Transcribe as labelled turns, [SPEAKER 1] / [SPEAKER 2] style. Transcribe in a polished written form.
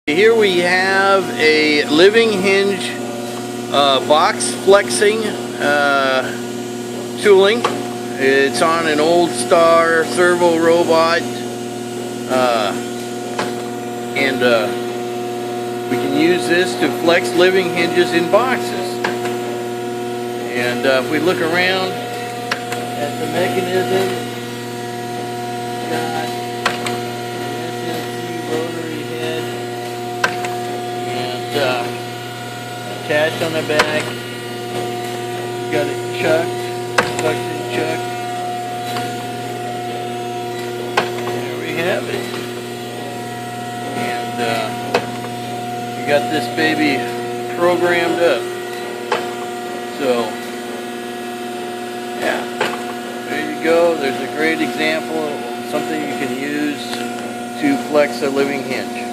[SPEAKER 1] Here we have a living hinge box flexing tooling. It's on an old Star servo robot, and we can use this to flex living hinges in boxes. And if we look around at the mechanism, it's got an SMC rotary head attached on the back. Got it chucked, suction chucked. There we have it. And we got this baby programmed up. So, yeah, there you go. There's a great example of something you can use to flex a living hinge.